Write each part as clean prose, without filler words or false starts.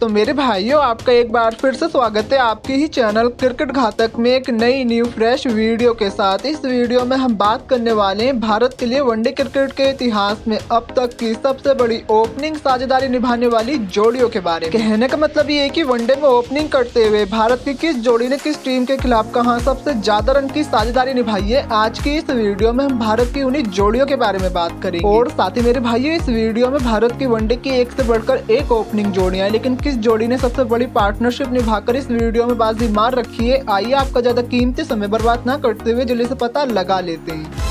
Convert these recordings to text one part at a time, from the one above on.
तो मेरे भाइयों, आपका एक बार फिर से स्वागत है आपके ही चैनल क्रिकेट घातक में एक नई न्यू फ्रेश वीडियो के साथ। इस वीडियो में हम बात करने वाले हैं भारत के लिए वनडे क्रिकेट के इतिहास में अब तक की सबसे बड़ी ओपनिंग साझेदारी निभाने वाली जोड़ियों के बारे में। कहने का मतलब ये है कि वनडे में ओपनिंग करते हुए भारत की किस जोड़ी ने किस टीम के खिलाफ कहां सबसे ज्यादा रन की साझेदारी निभाई है। आज की इस वीडियो में हम भारत की उन्हीं जोड़ियों के बारे में बात करेंगे। और साथ ही मेरे भाइयों, इस वीडियो में भारत की वनडे की एक से बढ़कर एक ओपनिंग जोड़ियां, लेकिन किस जोड़ी ने सबसे बड़ी पार्टनरशिप निभाकर इस वीडियो में बाजी मार रखी है, आइए आपका ज्यादा कीमती समय बर्बाद न करते हुए जल्दी से पता लगा लेते हैं।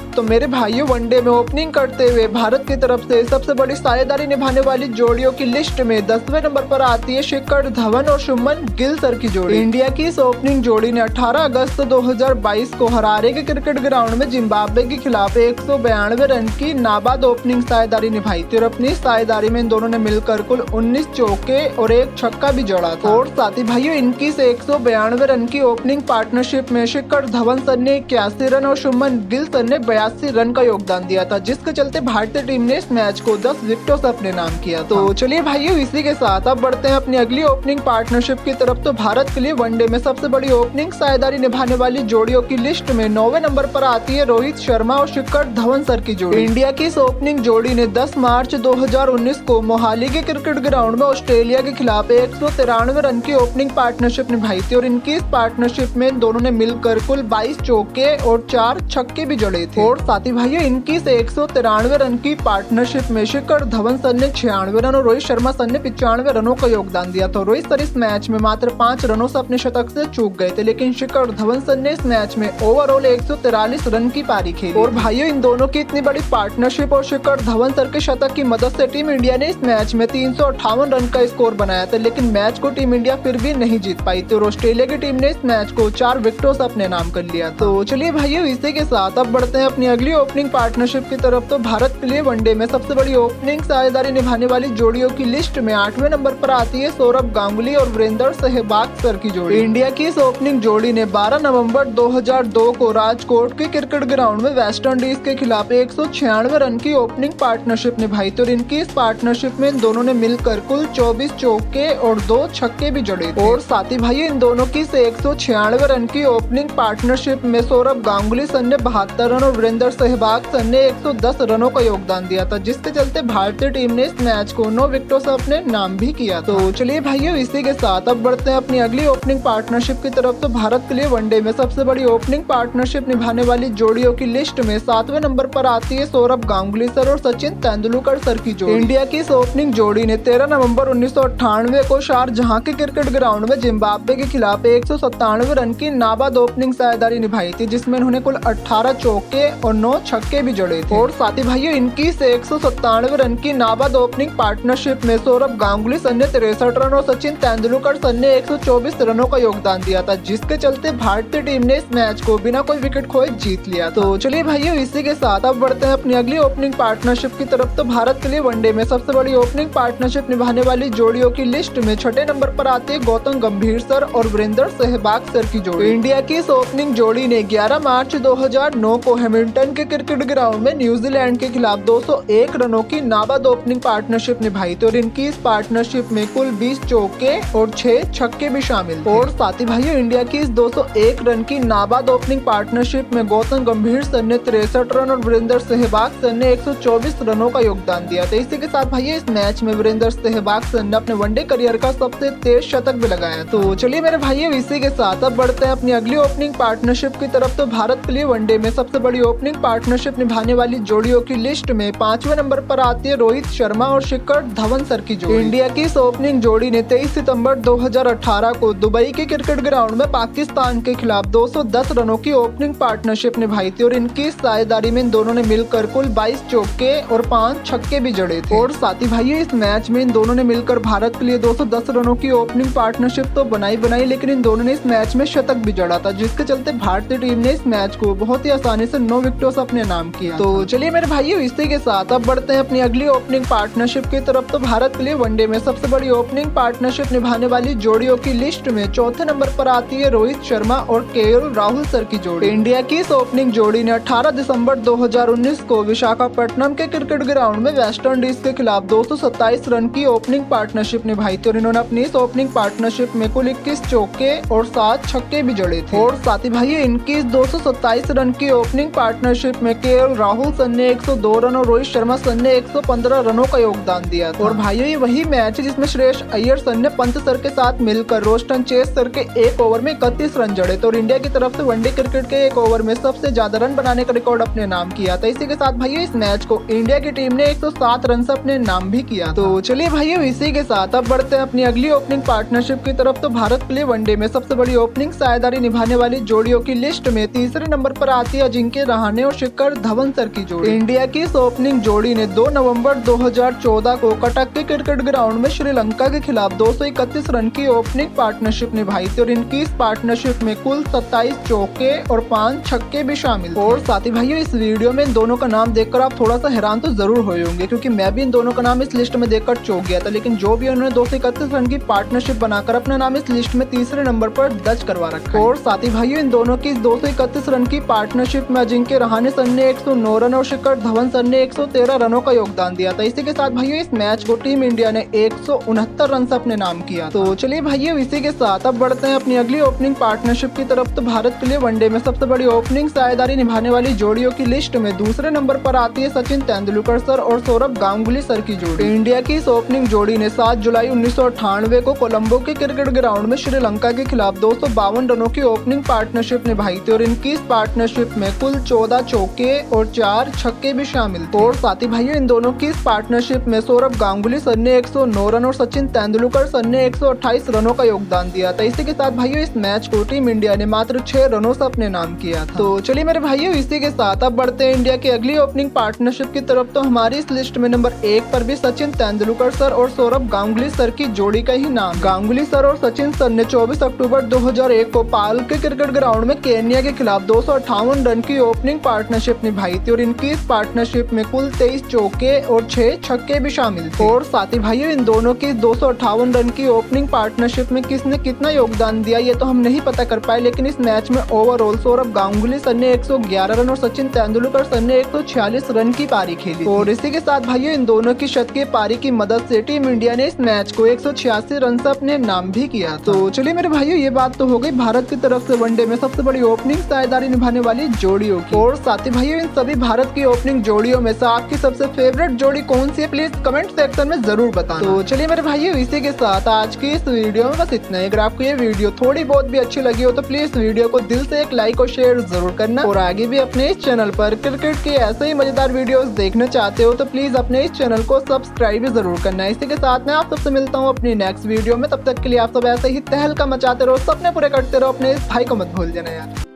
तो मेरे भाइयों, वनडे में ओपनिंग करते हुए भारत की तरफ से सबसे बड़ी साझेदारी निभाने वाली जोड़ियों की लिस्ट में 10वें नंबर पर आती है शिखर धवन और शुभमन गिल सर की जोड़ी। इंडिया की इस ओपनिंग जोड़ी ने 18 अगस्त 2022 को हरारे के क्रिकेट ग्राउंड में जिम्बाब्वे के खिलाफ 192 रन की नाबाद ओपनिंग साझेदारी निभाई थी और अपनी साझेदारी में इन दोनों ने मिलकर कुल 19 चौके और एक छक्का भी जोड़ा था। और साथ ही भाइयों, इनकी इस 192 रन की ओपनिंग पार्टनरशिप में शिखर धवन सर ने 81 रन और शुभमन गिल सर ने 82 रन का योगदान दिया था, जिसके चलते भारतीय टीम ने इस मैच को 10 विकेटों से अपने नाम किया। तो चलिए भाइयों, इसी के साथ अब बढ़ते हैं अपनी अगली ओपनिंग पार्टनरशिप की तरफ। तो भारत के लिए वनडे में सबसे बड़ी ओपनिंग साझेदारी निभाने वाली जोड़ियों की लिस्ट में 9वें नंबर पर आती है रोहित शर्मा और शिखर धवन सर की जोड़ी। इंडिया की इस ओपनिंग जोड़ी ने 10 मार्च 2019 को मोहाली के क्रिकेट ग्राउंड में ऑस्ट्रेलिया के खिलाफ 193 रन की ओपनिंग पार्टनरशिप निभाई थी और इनकी इस पार्टनरशिप में दोनों ने मिलकर कुल 22 चौके और 4 छक्के भी जड़े थे। और साथ ही भाइयों, इनकी 193 रन की पार्टनरशिप में शिखर धवन सर ने 96 रन और रोहित शर्मा सर ने 95 रनों का योगदान दिया था। रोहित सर इस मैच में मात्र 5 रनों से अपने शतक से चूक गए थे, लेकिन शिखर धवन सर ने इस मैच में ओवरऑल 143 रन की पारी खेली। और भाइयों, इन दोनों की इतनी बड़ी पार्टनरशिप और शिखर धवन सर के शतक की मदद से टीम इंडिया ने इस मैच में 358 रन का स्कोर बनाया था, लेकिन मैच को टीम इंडिया फिर भी नहीं जीत पाई थी और ऑस्ट्रेलिया की टीम ने इस मैच को 4 विकेटों से अपने नाम कर लिया। तो चलिए भाइयों, इसी के साथ अब बढ़ते हैं अपनी अगली ओपनिंग पार्टनरशिप की तरफ। तो भारत के लिए वनडे में सबसे बड़ी ओपनिंग साझेदारी निभाने वाली जोड़ियों की लिस्ट में 8वें नंबर पर आती है सौरभ गांगुली और वीरेंद्र सहवाग सर की जोड़ी। इंडिया की इस ओपनिंग जोड़ी ने 12 नवंबर 2002 को राजकोट के क्रिकेट ग्राउंड में वेस्ट इंडीज के खिलाफ 196 रन की ओपनिंग पार्टनरशिप निभाई थी और इनकी इस पार्टनरशिप में इन दोनों ने मिलकर कुल 24 चौके और 2 छक्के भी जड़े थे। और साथ ही भाई, इन दोनों की 196 रन की ओपनिंग पार्टनरशिप में सौरभ गांगुली सर ने 72 रन और वीरेंद्र सहवाग सर ने 110 रनों का योगदान दिया था, जिसके चलते भारतीय टीम ने इस मैच को 9 विकेटों से अपने नाम भी किया। तो चलिए भाइयों, इसी के साथ अब बढ़ते हैं अपनी अगली ओपनिंग पार्टनरशिप की तरफ। तो भारत के लिए वनडे में सबसे बड़ी ओपनिंग पार्टनरशिप निभाने वाली जोड़ियों की लिस्ट में 7वें नंबर पर आती है सौरभ गांगुली सर और सचिन तेंदुलकर सर की जोड़ी। इंडिया की इस ओपनिंग जोड़ी ने 13 नवंबर 1998 को शारजहां के क्रिकेट ग्राउंड में जिम्बाब्वे के खिलाफ 197 रन की नाबाद ओपनिंग साझेदारी निभाई थी, जिसमें उन्होंने कुल 18 चौके और 9 छक्के भी जड़े थे। और साथ ही भाइयों, इनकी 197 रन की नाबाद ओपनिंग पार्टनरशिप में सौरभ गांगुली सर ने 63 रन और सचिन तेंदुलकर सर ने 124 रनों का योगदान दिया था, जिसके चलते भारतीय टीम ने इस मैच को बिना कोई विकेट खोए जीत लिया। तो चलिए भाइयों, इसी के साथ अब बढ़ते हैं अपनी अगली ओपनिंग पार्टनरशिप की तरफ। तो भारत के लिए वनडे में सबसे बड़ी ओपनिंग पार्टनरशिप निभाने वाली जोड़ियों की लिस्ट में 6ठे नंबर पर आती है गौतम गंभीर सर और वीरेंद्र सहवाग सर की जोड़ी। इंडिया की इस ओपनिंग जोड़ी ने 11 मार्च 2009 को हैमिल्टन के क्रिकेट ग्राउंड में न्यूजीलैंड के खिलाफ 201 रनों की नाबाद ओपनिंग पार्टनरशिप निभाई थी और इनकी इस पार्टनरशिप में कुल 20 चौके और 6 छक्के भी शामिल थे। और साथ ही भाइयों, इंडिया की इस 201 रन की नाबाद ओपनिंग पार्टनरशिप में गौतम गंभीर सर ने 63 रन और वीरेंद्र सहवाग सर ने 124 रनों का योगदान दिया था। इसी के साथ भाइयों, इस मैच में वीरेंद्र सहवाग सर ने अपने वनडे करियर का सबसे तेज शतक भी लगाया। तो चलिए मेरे भाइयों, इसी के साथ अब बढ़ते हैं अपनी अगली ओपनिंग पार्टनरशिप की तरफ। तो भारत के लिए वनडे में सबसे बड़ी ओपनिंग पार्टनरशिप निभाने वाली जोड़ियों की लिस्ट में 5वें नंबर पर आती है रोहित शर्मा और शिखर धवन सर की जोड़ी। इंडिया की इस ओपनिंग जोड़ी ने 23 सितंबर 2018 को दुबई के क्रिकेट ग्राउंड में पाकिस्तान के खिलाफ 210 रनों की ओपनिंग पार्टनरशिप निभाई थी और इनकी इस साझेदारी में इन दोनों ने मिलकर कुल 22 चौके और 5 छक्के भी जड़े थे। और साथ ही भाइयों, इस मैच में इन दोनों ने मिलकर भारत के लिए 210 रनों की ओपनिंग पार्टनरशिप तो बनाई, लेकिन इन दोनों ने इस मैच में शतक भी जड़ा था, जिसके चलते भारतीय टीम ने इस मैच को बहुत ही आसानी से 9 विकेट्स अपने नाम किया। तो चलिए मेरे भाइयों, इसी के साथ अब बढ़ते हैं अपनी अगली ओपनिंग पार्टनरशिप की तरफ। तो भारत के लिए वनडे में सबसे बड़ी ओपनिंग पार्टनरशिप निभाने वाली जोड़ियों की लिस्ट में चौथे नंबर पर आती है रोहित शर्मा और केएल राहुल सर की जोड़ी। इंडिया की इस ओपनिंग जोड़ी ने 18 दिसंबर 2019 को विशाखापट्टनम के क्रिकेट ग्राउंड में वेस्ट इंडीज के खिलाफ 227 रन की ओपनिंग पार्टनरशिप निभाई थी और इन्होंने अपनी इस ओपनिंग पार्टनरशिप में कुल 21 चौके और 7 छक्के भी जड़े थे। और साथ ही भाई इनकी इस 227 रन की ओपनिंग पार्टनरशिप में केएल राहुल सर ने 102 रन और रोहित शर्मा सर ने 115 रनों का योगदान दिया था। और भाइयों ये वही मैच है जिसमें श्रेयस अय्यर सर ने पंत सर के साथ मिलकर रोस्टन चेस सर के एक ओवर में 31 रन जड़े थे और इंडिया की तरफ से वनडे क्रिकेट के एक ओवर में सबसे ज्यादा रन बनाने का रिकॉर्ड अपने नाम किया था। इसी के साथ भाइयों इस मैच को इंडिया की टीम ने 107 रन से अपने नाम भी किया। तो चलिए भाइयों, इसी के साथ अब बढ़ते हैं अपनी अगली ओपनिंग पार्टनरशिप की तरफ। तो भारत के लिए वनडे में सबसे बड़ी ओपनिंग साझेदारी निभाने वाली जोड़ियों की लिस्ट में तीसरे नंबर पर आती है अजिंक्य रहाणे और शिखर धवन सर की जोड़ी। इंडिया की इस ओपनिंग जोड़ी ने 2 नवंबर 2014 को कटक के क्रिकेट ग्राउंड में श्रीलंका के खिलाफ 231 रन की ओपनिंग पार्टनरशिप निभाई थी और इनकी इस पार्टनरशिप में कुल 27 चौके और 5 छक्के भी शामिल थे। और साथ ही भाइयों इस वीडियो में इन दोनों का नाम देखकर आप थोड़ा सा हैरान तो जरूर हुए होंगे, क्योंकि मैं भी इन दोनों का नाम इस लिस्ट में देखकर चौंक गया था। लेकिन जो भी उन्होंने 231 रन की पार्टनरशिप बनाकर अपना नाम इस लिस्ट में तीसरे नंबर पर दर्ज करवा रखा है। और साथ ही भाइयों इन दोनों की 231 रन की पार्टनरशिप में अजिंक्य रहाणे सर ने 109 रन और शिखर धवन सर ने 113 रनों का योगदान दिया था। इसी के साथ भाइयों इस मैच को टीम इंडिया ने 169 रन से अपने नाम किया। तो चलिए भाइयों, इसी के साथ अब बढ़ते हैं अपनी अगली ओपनिंग पार्टनरशिप की तरफ। तो भारत के लिए वनडे में सबसे बड़ी ओपनिंग साझेदारी निभाने वाली जोड़ियों की लिस्ट में दूसरे नंबर पर आती है सचिन तेंदुलकर सर और सौरभ गांगुली सर की जोड़ी। इंडिया की इस ओपनिंग जोड़ी ने 7 जुलाई 1998 को कोलंबो के क्रिकेट ग्राउंड में श्रीलंका के खिलाफ 252 रनों की ओपनिंग पार्टनरशिप निभाई थी और इनकी इस पार्टनरशिप में कुल 14 चौके और 4 छक्के भी शामिल थे। और साथ ही भाइयों इन दोनों की इस पार्टनरशिप में सौरभ गांगुली सर ने 109 रन और सचिन तेंदुलकर सर ने 128 रनों का योगदान दिया था। इसी के साथ भाइयों इस मैच को टीम इंडिया ने मात्र 6 रनों से अपने नाम किया था। तो चलिए मेरे भाइयों, इसी के साथ अब बढ़ते हैं इंडिया की अगली ओपनिंग पार्टनरशिप की तरफ। तो हमारी इस लिस्ट में नंबर 1 पर भी सचिन तेंदुलकर सर और सौरभ गांगुली सर की जोड़ी का ही नाम। गांगुली सर और सचिन सर ने 24 अक्टूबर 2001 को पाल के क्रिकेट ग्राउंड में केन्या के खिलाफ 258 रन की ओपनिंग पार्टनरशिप निभाई थी और इनकी इस पार्टनरशिप में कुल 23 चौके और 6 छक्के भी शामिल थे। और साथ ही भाइयों इन दोनों की 258 रन की ओपनिंग पार्टनरशिप में किसने कितना योगदान दिया ये तो हम नहीं पता कर पाए, लेकिन इस मैच में ओवरऑल सौरभ गांगुली सर ने 111 रन और सचिन तेंदुलकर सर ने 146 रन की पारी खेली। और इसी के साथ भाइयों इन दोनों की शतकीय पारी की मदद से टीम इंडिया ने इस मैच को 186 रन से अपने नाम भी किया। तो चलिए मेरे भाइयों, ये बात तो हो गई भारत की तरफ से वनडे में सबसे बड़ी ओपनिंग साझेदारी निभाने वाली जोड़ियों की। और साथ ही भाइयों इन सभी भारत की ओपनिंग जोड़ियों में से आपकी सबसे फेवरेट जोड़ी कौन सी है, प्लीज कमेंट सेक्शन में जरूर बताना। तो चलिए मेरे भाइयों, इसी के साथ आज की इस वीडियो में बस इतना ही। अगर आपको ये वीडियो थोड़ी बहुत भी अच्छी लगी हो तो प्लीज वीडियो को दिल से एक लाइक और शेयर जरूर करना। और आगे भी अपने इस चैनल पर क्रिकेट के ऐसे ही मजेदार वीडियोस देखना चाहते हो तो प्लीज अपने इस चैनल को सब्सक्राइब जरूर करना। इसी के साथ मैं आप सबसे मिलता हूँ अपनी नेक्स्ट वीडियो में। तब तक के लिए आप सब ऐसे ही तहलका मचाते रहो, सपने पूरे करते रहो, अपने इस भाई को मत भूल जाना यार।